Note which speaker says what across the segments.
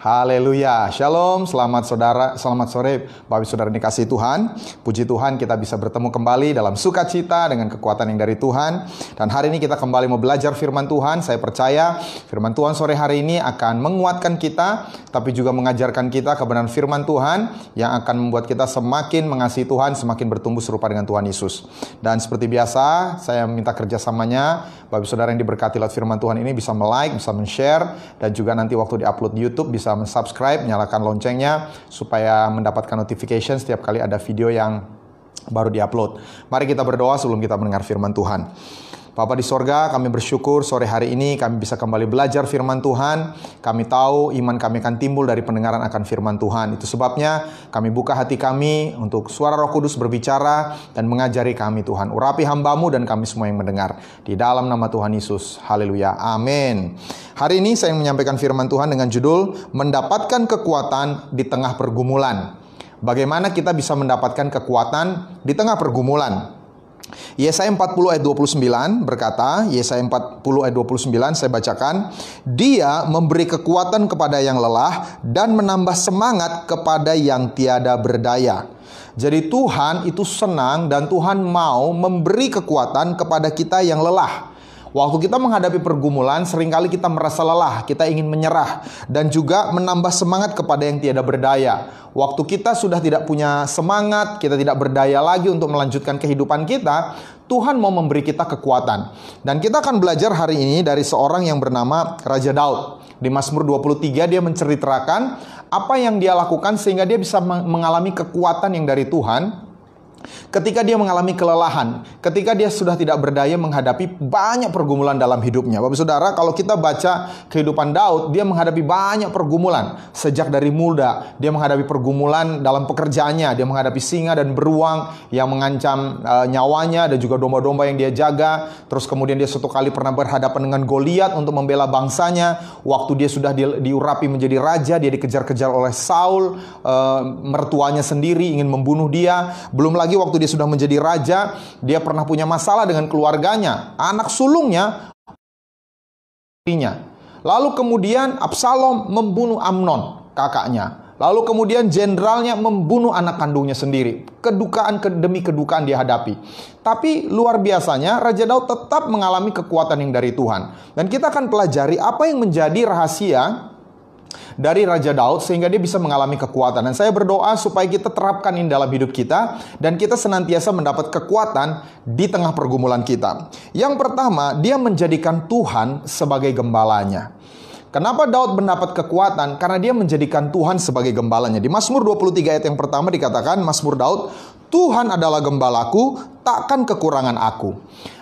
Speaker 1: Haleluya, shalom, selamat sore Bapak Saudara dikasihi Tuhan. Puji Tuhan kita bisa bertemu kembali dalam sukacita dengan kekuatan yang dari Tuhan. Dan hari ini kita kembali mau belajar firman Tuhan. Saya percaya firman Tuhan sore hari ini akan menguatkan kita, tapi juga mengajarkan kita kebenaran firman Tuhan yang akan membuat kita semakin mengasihi Tuhan, semakin bertumbuh serupa dengan Tuhan Yesus. Dan seperti biasa, saya minta kerjasamanya Bapak Saudara yang diberkati lewat firman Tuhan ini bisa like, bisa share, dan juga nanti waktu di-upload di YouTube bisa subscribe, nyalakan loncengnya supaya mendapatkan notification setiap kali ada video yang baru di-upload. Mari kita berdoa sebelum kita mendengar firman Tuhan. Bapa di sorga, kami bersyukur sore hari ini kami bisa kembali belajar firman Tuhan. Kami tahu iman kami akan timbul dari pendengaran akan firman Tuhan. Itu sebabnya kami buka hati kami untuk suara Roh Kudus berbicara dan mengajari kami Tuhan. Urapi hamba-Mu dan kami semua yang mendengar. Di dalam nama Tuhan Yesus. Haleluya. Amin. Hari ini saya menyampaikan firman Tuhan dengan judul Mendapatkan Kekuatan di Tengah Pergumulan. Bagaimana kita bisa mendapatkan kekuatan di tengah pergumulan? Yesaya 40 ayat 29 berkata, Yesaya 40 ayat 29 saya bacakan, Dia memberi kekuatan kepada yang lelah dan menambah semangat kepada yang tiada berdaya. Jadi Tuhan itu senang dan Tuhan mau memberi kekuatan kepada kita yang lelah. Waktu kita menghadapi pergumulan, seringkali kita merasa lelah, kita ingin menyerah, dan juga menambah semangat kepada yang tiada berdaya. Waktu kita sudah tidak punya semangat, kita tidak berdaya lagi untuk melanjutkan kehidupan kita, Tuhan mau memberi kita kekuatan. Dan kita akan belajar hari ini dari seorang yang bernama Raja Daud. Di Mazmur 23 dia menceritakan apa yang dia lakukan sehingga dia bisa mengalami kekuatan yang dari Tuhan. Ketika dia mengalami kelelahan, ketika dia sudah tidak berdaya menghadapi banyak pergumulan dalam hidupnya. Bapak Saudara, kalau kita baca kehidupan Daud, dia menghadapi banyak pergumulan. Sejak dari muda, dia menghadapi pergumulan dalam pekerjaannya. Dia menghadapi singa dan beruang yang mengancam nyawanya dan juga domba-domba yang dia jaga. Terus kemudian dia suatu kali pernah berhadapan dengan Goliat untuk membela bangsanya. Waktu dia sudah diurapi menjadi raja, dia dikejar-kejar oleh Saul, mertuanya sendiri ingin membunuh dia. Belum lagi waktu dia sudah menjadi raja, dia pernah punya masalah dengan keluarganya, anak sulungnya. Lalu kemudian Absalom membunuh Amnon, kakaknya. Lalu kemudian jenderalnya membunuh anak kandungnya sendiri. Kedukaan demi kedukaan dia hadapi. Tapi luar biasanya Raja Daud tetap mengalami kekuatan yang dari Tuhan. Dan kita akan pelajari apa yang menjadi rahasia dari Raja Daud sehingga dia bisa mengalami kekuatan. Dan saya berdoa supaya kita terapkan ini dalam hidup kita dan kita senantiasa mendapat kekuatan di tengah pergumulan kita. Yang pertama, dia menjadikan Tuhan sebagai gembalanya. Kenapa Daud mendapat kekuatan? Karena dia menjadikan Tuhan sebagai gembalanya. Di Mazmur 23 ayat yang pertama dikatakan, Mazmur Daud, Tuhan adalah gembalaku, takkan kekurangan aku.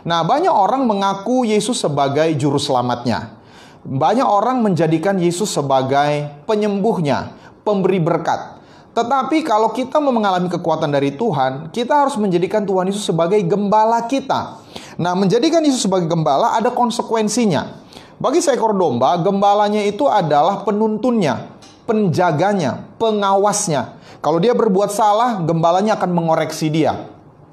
Speaker 1: Nah, banyak orang mengaku Yesus sebagai juru selamatnya. Banyak orang menjadikan Yesus sebagai penyembuhnya, pemberi berkat. Tetapi kalau kita mau mengalami kekuatan dari Tuhan, kita harus menjadikan Tuhan Yesus sebagai gembala kita. Nah, menjadikan Yesus sebagai gembala ada konsekuensinya. Bagi seekor domba, gembalanya itu adalah penuntunnya, penjaganya, pengawasnya. Kalau dia berbuat salah, gembalanya akan mengoreksi dia.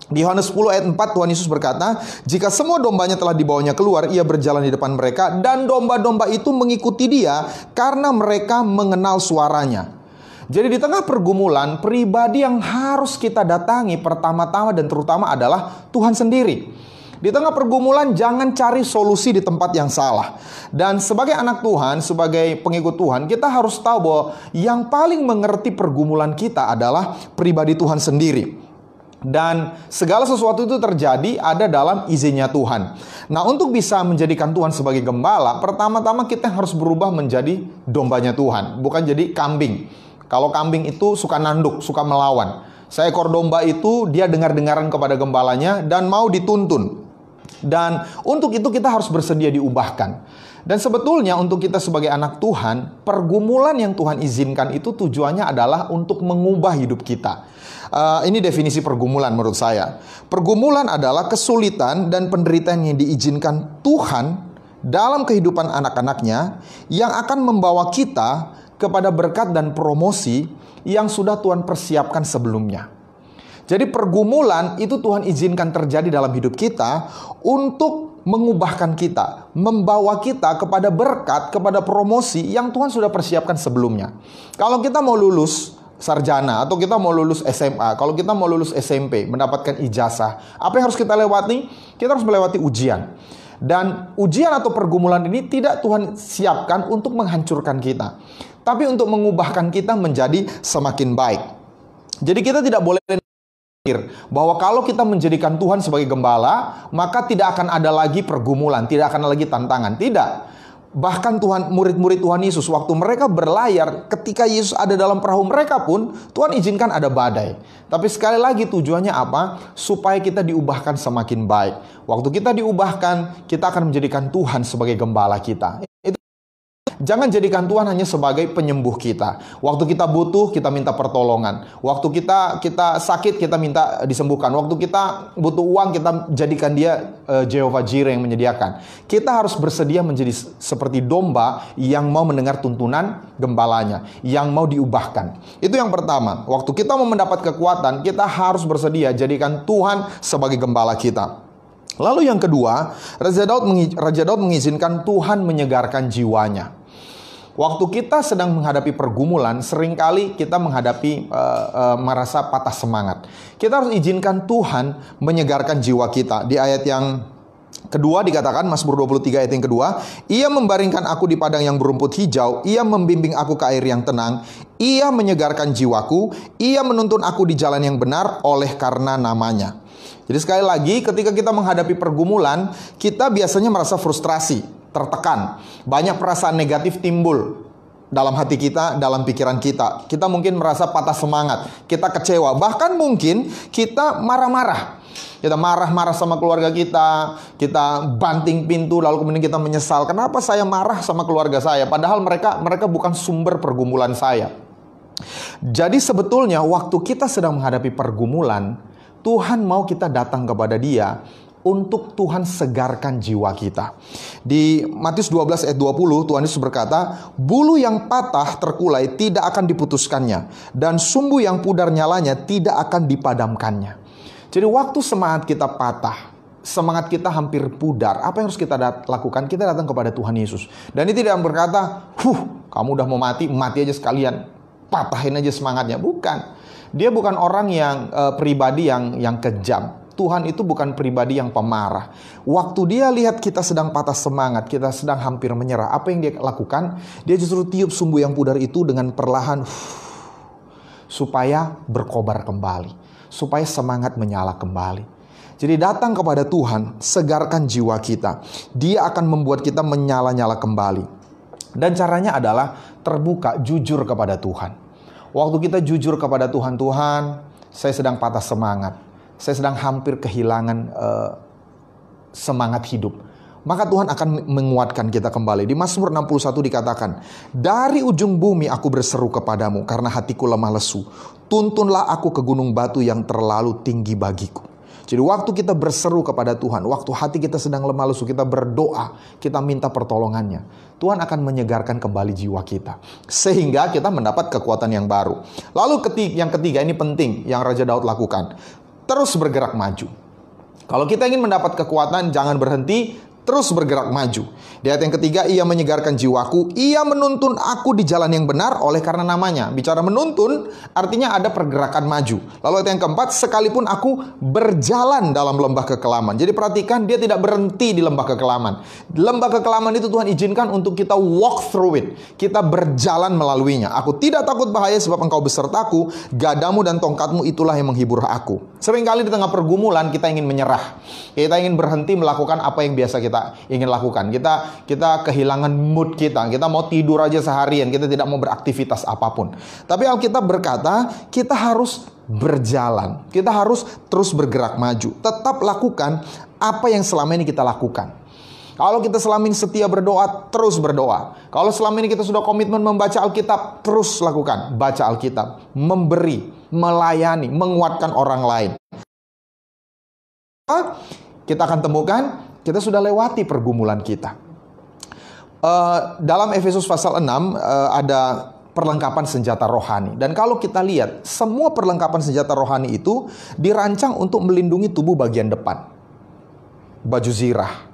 Speaker 1: Di Yohanes 10 ayat 4 Tuhan Yesus berkata, jika semua dombanya telah dibawanya keluar, ia berjalan di depan mereka, dan domba-domba itu mengikuti dia karena mereka mengenal suaranya. Jadi di tengah pergumulan, pribadi yang harus kita datangi pertama-tama dan terutama adalah Tuhan sendiri. Di tengah pergumulan jangan cari solusi di tempat yang salah. Dan sebagai anak Tuhan, sebagai pengikut Tuhan, kita harus tahu bahwa yang paling mengerti pergumulan kita adalah pribadi Tuhan sendiri. Dan segala sesuatu itu terjadi ada dalam izinnya Tuhan. Nah, untuk bisa menjadikan Tuhan sebagai gembala, pertama-tama kita harus berubah menjadi dombanya Tuhan, bukan jadi kambing. Kalau kambing itu suka nanduk, suka melawan. Seekor domba itu dia dengar-dengaran kepada gembalanya dan mau dituntun. Dan untuk itu kita harus bersedia diubahkan. Dan sebetulnya untuk kita sebagai anak Tuhan, pergumulan yang Tuhan izinkan itu tujuannya adalah untuk mengubah hidup kita. Ini definisi pergumulan menurut saya. Pergumulan adalah kesulitan dan penderitaan yang diizinkan Tuhan dalam kehidupan anak-anaknya yang akan membawa kita kepada berkat dan promosi yang sudah Tuhan persiapkan sebelumnya. Jadi pergumulan itu Tuhan izinkan terjadi dalam hidup kita untuk mengubahkan kita, membawa kita kepada berkat, kepada promosi yang Tuhan sudah persiapkan sebelumnya. Kalau kita mau lulus sarjana, atau kita mau lulus SMA, kalau kita mau lulus SMP, mendapatkan ijazah, apa yang harus kita lewati? Kita harus melewati ujian. Dan ujian atau pergumulan ini tidak Tuhan siapkan untuk menghancurkan kita, tapi untuk mengubahkan kita menjadi semakin baik. Jadi kita tidak boleh bahwa kalau kita menjadikan Tuhan sebagai gembala, maka tidak akan ada lagi pergumulan, tidak akan lagi tantangan. Tidak. Bahkan murid-murid Tuhan Yesus, waktu mereka berlayar, ketika Yesus ada dalam perahu mereka pun, Tuhan izinkan ada badai. Tapi sekali lagi tujuannya apa? Supaya kita diubahkan semakin baik. Waktu kita diubahkan, kita akan menjadikan Tuhan sebagai gembala kita. Jangan jadikan Tuhan hanya sebagai penyembuh kita. Waktu kita butuh, kita minta pertolongan. Waktu kita sakit, kita minta disembuhkan. Waktu kita butuh uang, kita jadikan dia Jehovah Jireh yang menyediakan. Kita harus bersedia menjadi seperti domba yang mau mendengar tuntunan gembalanya, yang mau diubahkan. Itu yang pertama. Waktu kita mau mendapat kekuatan, kita harus bersedia jadikan Tuhan sebagai gembala kita. Lalu yang kedua, Raja Daud mengizinkan Tuhan menyegarkan jiwanya. Waktu kita sedang menghadapi pergumulan, seringkali kita merasa patah semangat. Kita harus izinkan Tuhan menyegarkan jiwa kita. Di ayat yang kedua dikatakan, Mazmur 23 ayat yang kedua, Ia membaringkan aku di padang yang berumput hijau, Ia membimbing aku ke air yang tenang, Ia menyegarkan jiwaku, Ia menuntun aku di jalan yang benar oleh karena namanya. Jadi sekali lagi, ketika kita menghadapi pergumulan, kita biasanya merasa frustrasi, tertekan. Banyak perasaan negatif timbul dalam hati kita, dalam pikiran kita. Kita mungkin merasa patah semangat, kita kecewa, bahkan mungkin kita marah-marah. Kita marah-marah sama keluarga kita banting pintu, lalu kemudian kita menyesal. Kenapa saya marah sama keluarga saya? Padahal mereka bukan sumber pergumulan saya. Jadi sebetulnya waktu kita sedang menghadapi pergumulan, Tuhan mau kita datang kepada Dia untuk Tuhan segarkan jiwa kita. Di Matius 12 ayat 20, Tuhan Yesus berkata, bulu yang patah terkulai tidak akan diputuskannya, dan sumbu yang pudar nyalanya tidak akan dipadamkannya. Jadi waktu semangat kita patah, semangat kita hampir pudar, apa yang harus kita lakukan? Kita datang kepada Tuhan Yesus. Dan ini tidak berkata, kamu udah mau mati aja sekalian, patahin aja semangatnya. Bukan. Dia bukan orang yang pribadi yang kejam. Tuhan itu bukan pribadi yang pemarah. Waktu Dia lihat kita sedang patah semangat, kita sedang hampir menyerah, apa yang Dia lakukan? Dia justru tiup sumbu yang pudar itu dengan perlahan, supaya berkobar kembali, supaya semangat menyala kembali. Jadi datang kepada Tuhan, segarkan jiwa kita. Dia akan membuat kita menyala-nyala kembali. Dan caranya adalah terbuka, jujur kepada Tuhan. Waktu kita jujur kepada Tuhan, Tuhan, saya sedang patah semangat. Saya sedang hampir kehilangan semangat hidup. Maka Tuhan akan menguatkan kita kembali. Di Mazmur 61 dikatakan, dari ujung bumi aku berseru kepadamu karena hatiku lemah lesu. Tuntunlah aku ke gunung batu yang terlalu tinggi bagiku. Jadi waktu kita berseru kepada Tuhan, waktu hati kita sedang lemah lesu, kita berdoa, kita minta pertolongannya, Tuhan akan menyegarkan kembali jiwa kita, sehingga kita mendapat kekuatan yang baru. Lalu yang ketiga, ini penting yang Raja Daud lakukan, terus bergerak maju. Kalau kita ingin mendapat kekuatan, jangan berhenti, terus bergerak maju. Di ayat yang ketiga, Ia menyegarkan jiwaku, Ia menuntun aku di jalan yang benar oleh karena namanya. Bicara menuntun, artinya ada pergerakan maju. Lalu ayat yang keempat, sekalipun aku berjalan dalam lembah kekelaman. Jadi perhatikan, dia tidak berhenti di lembah kekelaman. Lembah kekelaman itu Tuhan izinkan untuk kita walk through it. Kita berjalan melaluinya. Aku tidak takut bahaya sebab Engkau besertaku, gadamu dan tongkatmu itulah yang menghibur aku. Seringkali di tengah pergumulan kita ingin menyerah. Kita ingin berhenti melakukan apa yang biasa kita ingin lakukan. Kita kehilangan mood kita. Kita mau tidur aja seharian. Kita tidak mau beraktivitas apapun. Tapi Alkitab berkata, kita harus berjalan. Kita harus terus bergerak maju. Tetap lakukan apa yang selama ini kita lakukan. Kalau kita selama ini setia berdoa, terus berdoa. Kalau selama ini kita sudah komitmen membaca Alkitab, terus lakukan. Baca Alkitab. Memberi, melayani, menguatkan orang lain. Kita akan temukan kita sudah lewati pergumulan kita. Dalam Efesus pasal 6 ada perlengkapan senjata rohani. Dan kalau kita lihat, semua perlengkapan senjata rohani itu dirancang untuk melindungi tubuh bagian depan. Baju zirah,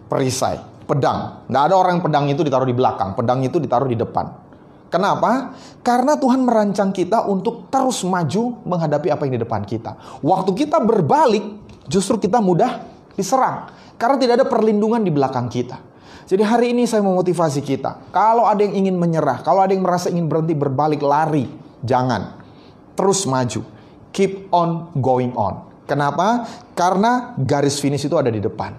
Speaker 1: perisai, pedang. Nggak ada orang yang pedang itu ditaruh di belakang, pedang itu ditaruh di depan. Kenapa? Karena Tuhan merancang kita untuk terus maju menghadapi apa yang di depan kita. Waktu kita berbalik, justru kita mudah diserang. Karena tidak ada perlindungan di belakang kita. Jadi hari ini saya memotivasi kita. Kalau ada yang ingin menyerah, kalau ada yang merasa ingin berhenti berbalik, lari. Jangan. Terus maju. Keep on going on. Kenapa? Karena garis finish itu ada di depan.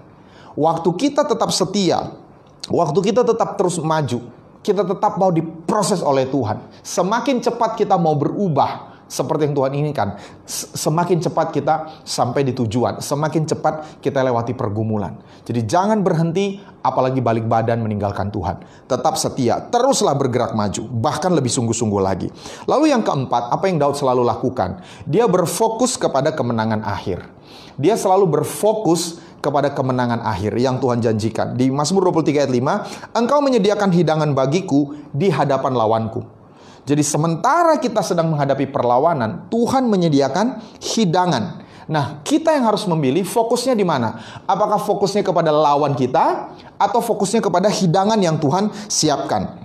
Speaker 1: Waktu kita tetap setia, waktu kita tetap terus maju, kita tetap mau diproses oleh Tuhan. Semakin cepat kita mau berubah seperti yang Tuhan inginkan, semakin cepat kita sampai di tujuan, semakin cepat kita lewati pergumulan. Jadi jangan berhenti, apalagi balik badan meninggalkan Tuhan. Tetap setia, teruslah bergerak maju, bahkan lebih sungguh-sungguh lagi. Lalu yang keempat, apa yang Daud selalu lakukan? Dia berfokus kepada kemenangan akhir. Dia selalu berfokus kepada kemenangan akhir yang Tuhan janjikan. Di Mazmur 23 ayat 5, Engkau menyediakan hidangan bagiku di hadapan lawanku. Jadi sementara kita sedang menghadapi perlawanan, Tuhan menyediakan hidangan. Nah, kita yang harus memilih fokusnya di mana? Apakah fokusnya kepada lawan kita atau fokusnya kepada hidangan yang Tuhan siapkan?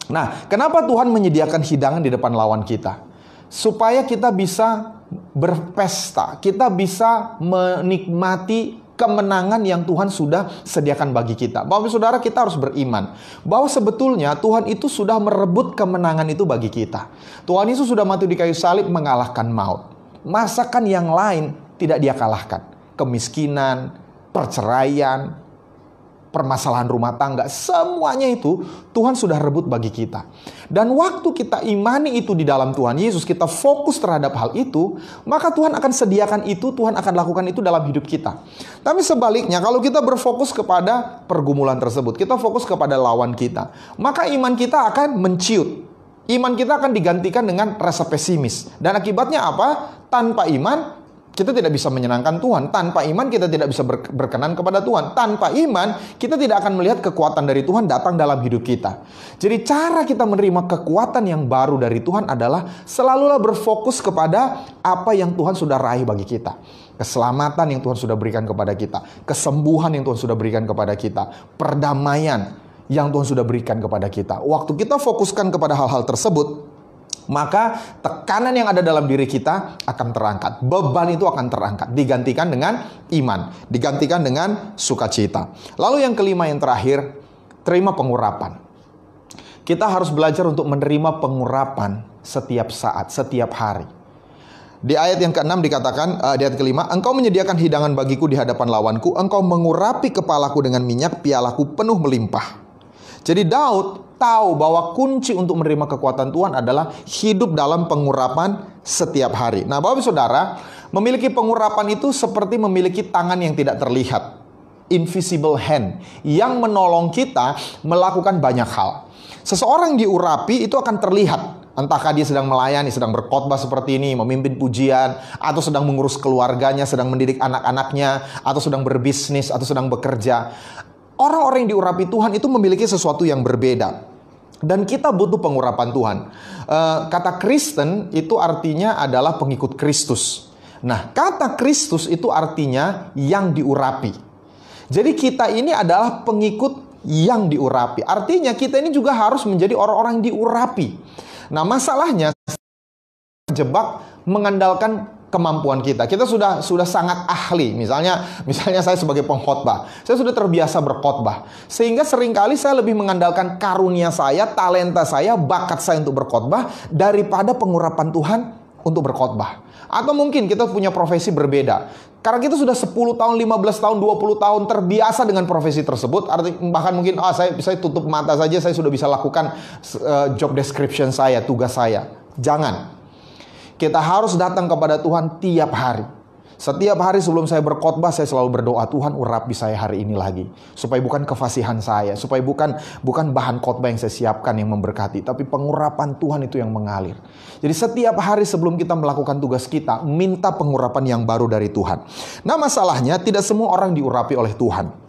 Speaker 1: Nah, kenapa Tuhan menyediakan hidangan di depan lawan kita? Supaya kita bisa berpesta, kita bisa menikmati kemenangan yang Tuhan sudah sediakan bagi kita. Bapak saudara, kita harus beriman bahwa sebetulnya Tuhan itu sudah merebut kemenangan itu bagi kita. Tuhan Yesus sudah mati di kayu salib mengalahkan maut. Masakan yang lain tidak Dia kalahkan. Kemiskinan, perceraian, permasalahan rumah tangga, semuanya itu Tuhan sudah rebut bagi kita. Dan waktu kita imani itu di dalam Tuhan Yesus, kita fokus terhadap hal itu, maka Tuhan akan sediakan itu, Tuhan akan lakukan itu dalam hidup kita. Tapi sebaliknya, kalau kita berfokus kepada pergumulan tersebut, kita fokus kepada lawan kita, maka iman kita akan menciut. Iman kita akan digantikan dengan rasa pesimis. Dan akibatnya apa? Tanpa iman, kita tidak bisa menyenangkan Tuhan. Tanpa iman kita tidak bisa berkenan kepada Tuhan. Tanpa iman kita tidak akan melihat kekuatan dari Tuhan datang dalam hidup kita. Jadi cara kita menerima kekuatan yang baru dari Tuhan adalah selalulah berfokus kepada apa yang Tuhan sudah raih bagi kita. Keselamatan yang Tuhan sudah berikan kepada kita. Kesembuhan yang Tuhan sudah berikan kepada kita. Perdamaian yang Tuhan sudah berikan kepada kita. Waktu kita fokuskan kepada hal-hal tersebut, maka tekanan yang ada dalam diri kita akan terangkat. Beban itu akan terangkat. Digantikan dengan iman. Digantikan dengan sukacita. Lalu yang kelima, yang terakhir, terima pengurapan. Kita harus belajar untuk menerima pengurapan setiap saat, setiap hari. Di ayat yang ke-6 dikatakan, di ayat ke-5, Engkau menyediakan hidangan bagiku di hadapan lawanku. Engkau mengurapi kepalaku dengan minyak, pialaku penuh melimpah. Jadi Daud tahu bahwa kunci untuk menerima kekuatan Tuhan adalah hidup dalam pengurapan setiap hari. Nah, Bapak Saudara, memiliki pengurapan itu seperti memiliki tangan yang tidak terlihat. Invisible hand. Yang menolong kita melakukan banyak hal. Seseorang diurapi itu akan terlihat. Entahkah dia sedang melayani, sedang berkhotbah seperti ini, memimpin pujian, atau sedang mengurus keluarganya, sedang mendidik anak-anaknya, atau sedang berbisnis, atau sedang bekerja. Orang-orang yang diurapi Tuhan itu memiliki sesuatu yang berbeda. Dan kita butuh pengurapan Tuhan. Kata Kristen itu artinya adalah pengikut Kristus. Nah, kata Kristus itu artinya yang diurapi. Jadi kita ini adalah pengikut yang diurapi. Artinya kita ini juga harus menjadi orang-orang yang diurapi. Nah, masalahnya terjebak mengandalkan kemampuan kita. Kita sudah sangat ahli. Misalnya saya sebagai pengkhotbah, saya sudah terbiasa berkhotbah. Sehingga seringkali saya lebih mengandalkan karunia saya, talenta saya, bakat saya untuk berkhotbah daripada pengurapan Tuhan untuk berkhotbah. Atau mungkin kita punya profesi berbeda. Karena kita sudah 10 tahun, 15 tahun, 20 tahun terbiasa dengan profesi tersebut. Bahkan mungkin saya tutup mata saja, saya sudah bisa lakukan job description saya, tugas saya. Jangan. Kita harus datang kepada Tuhan tiap hari. Setiap hari sebelum saya berkhotbah, saya selalu berdoa, Tuhan urapi saya hari ini lagi. Supaya bukan kefasihan saya, supaya bukan bahan khotbah yang saya siapkan yang memberkati, tapi pengurapan Tuhan itu yang mengalir. Jadi setiap hari sebelum kita melakukan tugas kita, minta pengurapan yang baru dari Tuhan. Nah, masalahnya tidak semua orang diurapi oleh Tuhan.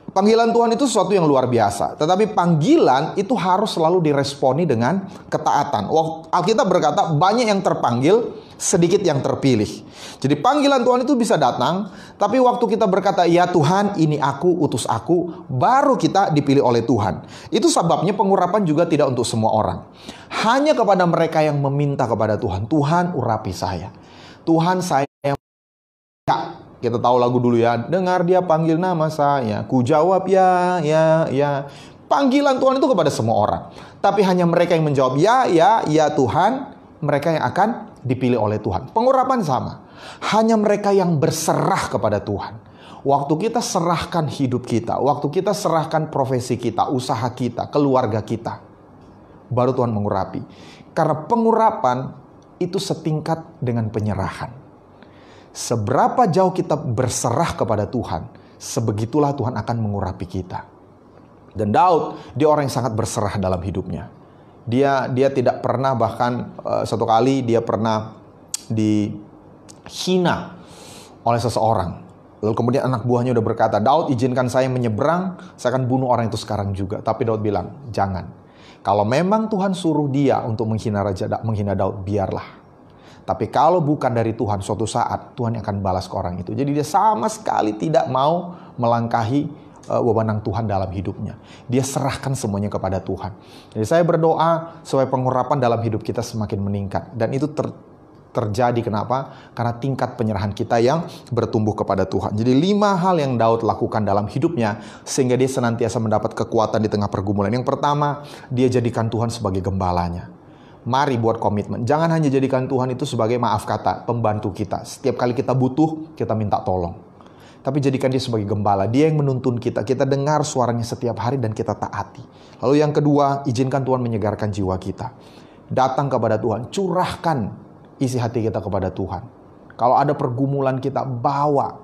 Speaker 1: Panggilan Tuhan itu sesuatu yang luar biasa. Tetapi panggilan itu harus selalu diresponi dengan ketaatan. Alkitab berkata banyak yang terpanggil, sedikit yang terpilih. Jadi panggilan Tuhan itu bisa datang, tapi waktu kita berkata, ya Tuhan, ini aku, utus aku, baru kita dipilih oleh Tuhan. Itu sebabnya pengurapan juga tidak untuk semua orang. Hanya kepada mereka yang meminta kepada Tuhan, Tuhan urapi saya. Tuhan saya, ya, kita tahu lagu dulu ya, dengar dia panggil nama saya, ku jawab ya. Panggilan Tuhan itu kepada semua orang. Tapi hanya mereka yang menjawab ya Tuhan, mereka yang akan dipilih oleh Tuhan. Pengurapan sama. Hanya mereka yang berserah kepada Tuhan. Waktu kita serahkan hidup kita, waktu kita serahkan profesi kita, usaha kita, keluarga kita, baru Tuhan mengurapi. Karena pengurapan itu setingkat dengan penyerahan. Seberapa jauh kita berserah kepada Tuhan, sebegitulah Tuhan akan mengurapi kita. Dan Daud, dia orang yang sangat berserah dalam hidupnya. Dia tidak pernah, bahkan satu kali dia pernah dihina oleh seseorang. Lalu kemudian anak buahnya udah berkata, Daud, izinkan saya menyeberang, saya akan bunuh orang itu sekarang juga. Tapi Daud bilang, jangan. Kalau memang Tuhan suruh dia untuk menghina Daud, biarlah. Tapi kalau bukan dari Tuhan, suatu saat Tuhan akan balas ke orang itu. Jadi dia sama sekali tidak mau melangkahi wewenang Tuhan dalam hidupnya. Dia serahkan semuanya kepada Tuhan. Jadi saya berdoa supaya pengurapan dalam hidup kita semakin meningkat. Dan itu terjadi kenapa? Karena tingkat penyerahan kita yang bertumbuh kepada Tuhan. Jadi 5 hal yang Daud lakukan dalam hidupnya sehingga dia senantiasa mendapat kekuatan di tengah pergumulan. Yang pertama, dia jadikan Tuhan sebagai gembalanya. Mari buat komitmen. Jangan hanya jadikan Tuhan itu sebagai, maaf kata, pembantu kita. Setiap kali kita butuh, kita minta tolong. Tapi jadikan dia sebagai gembala. Dia yang menuntun kita. Kita dengar suaranya setiap hari dan kita taati. Lalu yang kedua, izinkan Tuhan menyegarkan jiwa kita. Datang kepada Tuhan. Curahkan isi hati kita kepada Tuhan. Kalau ada pergumulan kita, bawa.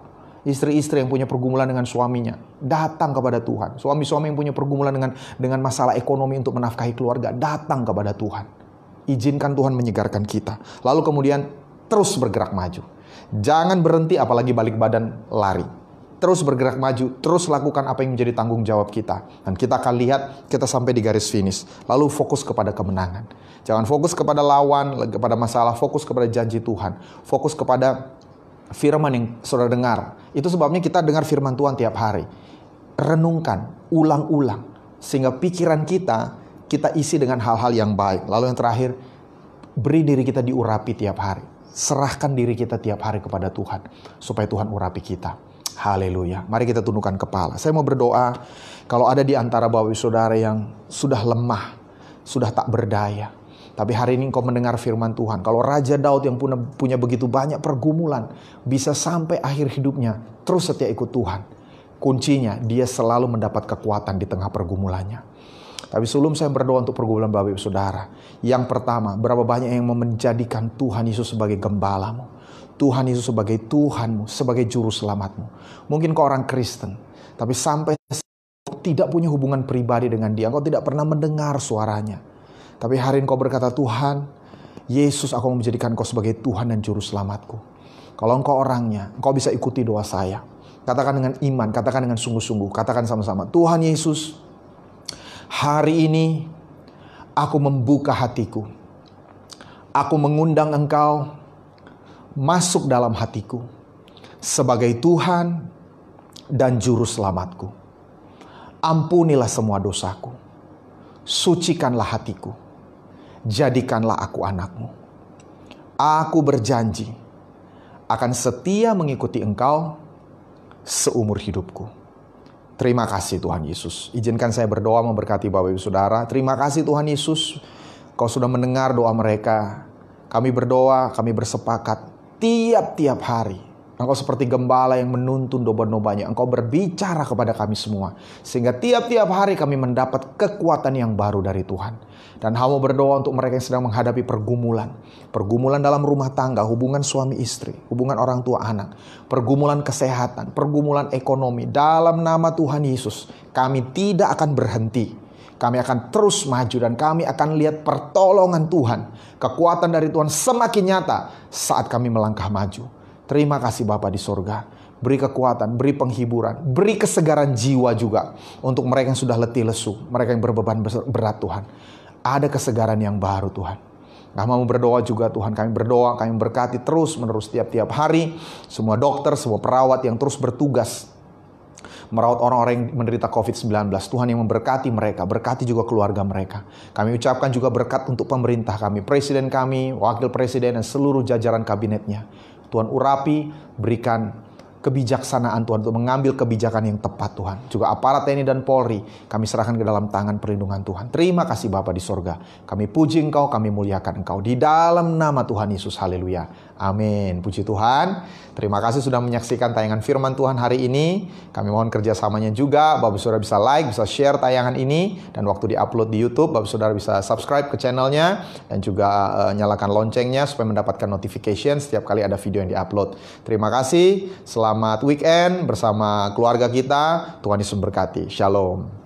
Speaker 1: Istri-istri yang punya pergumulan dengan suaminya, datang kepada Tuhan. Suami-suami yang punya pergumulan dengan masalah ekonomi untuk menafkahi keluarga, datang kepada Tuhan. Izinkan Tuhan menyegarkan kita. Lalu kemudian terus bergerak maju. Jangan berhenti, apalagi balik badan lari. Terus bergerak maju, terus lakukan apa yang menjadi tanggung jawab kita. Dan kita akan lihat kita sampai di garis finish. Lalu fokus kepada kemenangan. Jangan fokus kepada lawan, kepada masalah, fokus kepada janji Tuhan. Fokus kepada firman yang saudara dengar. Itu sebabnya kita dengar firman Tuhan tiap hari. Renungkan, ulang-ulang. Sehingga pikiran kita isi dengan hal-hal yang baik. Lalu yang terakhir, beri diri kita diurapi tiap hari. Serahkan diri kita tiap hari kepada Tuhan, supaya Tuhan urapi kita. Haleluya. Mari kita tundukkan kepala. Saya mau berdoa, kalau ada di antara Bapak Ibu Saudara yang sudah lemah, sudah tak berdaya, tapi hari ini engkau mendengar firman Tuhan. Kalau Raja Daud yang punya begitu banyak pergumulan, bisa sampai akhir hidupnya terus setia ikut Tuhan. Kuncinya, dia selalu mendapat kekuatan di tengah pergumulannya. Tapi sebelum saya berdoa untuk pergumulan Bapak Ibu Saudara, yang pertama, berapa banyak yang menjadikan Tuhan Yesus sebagai gembalamu, Tuhan Yesus sebagai Tuhanmu, sebagai juru selamatmu. Mungkin kau orang Kristen, tapi sampai tidak punya hubungan pribadi dengan dia, engkau tidak pernah mendengar suaranya. Tapi hari ini kau berkata, Tuhan Yesus, aku mau menjadikan kau sebagai Tuhan dan juru selamatku. Kalau engkau orangnya, engkau bisa ikuti doa saya. Katakan dengan iman, katakan dengan sungguh-sungguh, katakan sama-sama, Tuhan Yesus, hari ini aku membuka hatiku. Aku mengundang Engkau masuk dalam hatiku sebagai Tuhan dan juru selamatku. Ampunilah semua dosaku. Sucikanlah hatiku. Jadikanlah aku anakmu. Aku berjanji akan setia mengikuti Engkau seumur hidupku. Terima kasih Tuhan Yesus. Izinkan saya berdoa memberkati Bapak Ibu Saudara. Terima kasih Tuhan Yesus. Kau sudah mendengar doa mereka. Kami berdoa, kami bersepakat tiap-tiap hari. Engkau seperti gembala yang menuntun domba-dombanya. Engkau berbicara kepada kami semua. Sehingga tiap-tiap hari kami mendapat kekuatan yang baru dari Tuhan. Dan hamba berdoa untuk mereka yang sedang menghadapi pergumulan. Pergumulan dalam rumah tangga, hubungan suami istri, hubungan orang tua anak. Pergumulan kesehatan, pergumulan ekonomi. Dalam nama Tuhan Yesus, kami tidak akan berhenti. Kami akan terus maju dan kami akan lihat pertolongan Tuhan. Kekuatan dari Tuhan semakin nyata saat kami melangkah maju. Terima kasih Bapa di sorga. Beri kekuatan, beri penghiburan, beri kesegaran jiwa juga untuk mereka yang sudah letih lesu, mereka yang berbeban berat Tuhan. Ada kesegaran yang baru Tuhan. Nggak mau berdoa juga Tuhan, kami berdoa, kami berkati terus menerus tiap-tiap hari. Semua dokter, semua perawat yang terus bertugas merawat orang-orang yang menderita COVID-19. Tuhan yang memberkati mereka, berkati juga keluarga mereka. Kami ucapkan juga berkat untuk pemerintah kami, presiden kami, wakil presiden, dan seluruh jajaran kabinetnya. Tuhan urapi, berikan kebijaksanaan Tuhan untuk mengambil kebijakan yang tepat Tuhan. Juga aparat TNI dan Polri kami serahkan ke dalam tangan perlindungan Tuhan. Terima kasih Bapa di sorga. Kami puji Engkau, kami muliakan Engkau. Di dalam nama Tuhan Yesus, haleluya. Amin. Puji Tuhan. Terima kasih sudah menyaksikan tayangan firman Tuhan hari ini. Kami mohon kerjasamanya juga. Bapak Saudara bisa like, bisa share tayangan ini. Dan waktu di-upload di YouTube, Bapak Saudara bisa subscribe ke channelnya. Dan juga nyalakan loncengnya supaya mendapatkan notification setiap kali ada video yang di-upload. Terima kasih. Selamat weekend bersama keluarga kita. Tuhan Yesus memberkati. Shalom.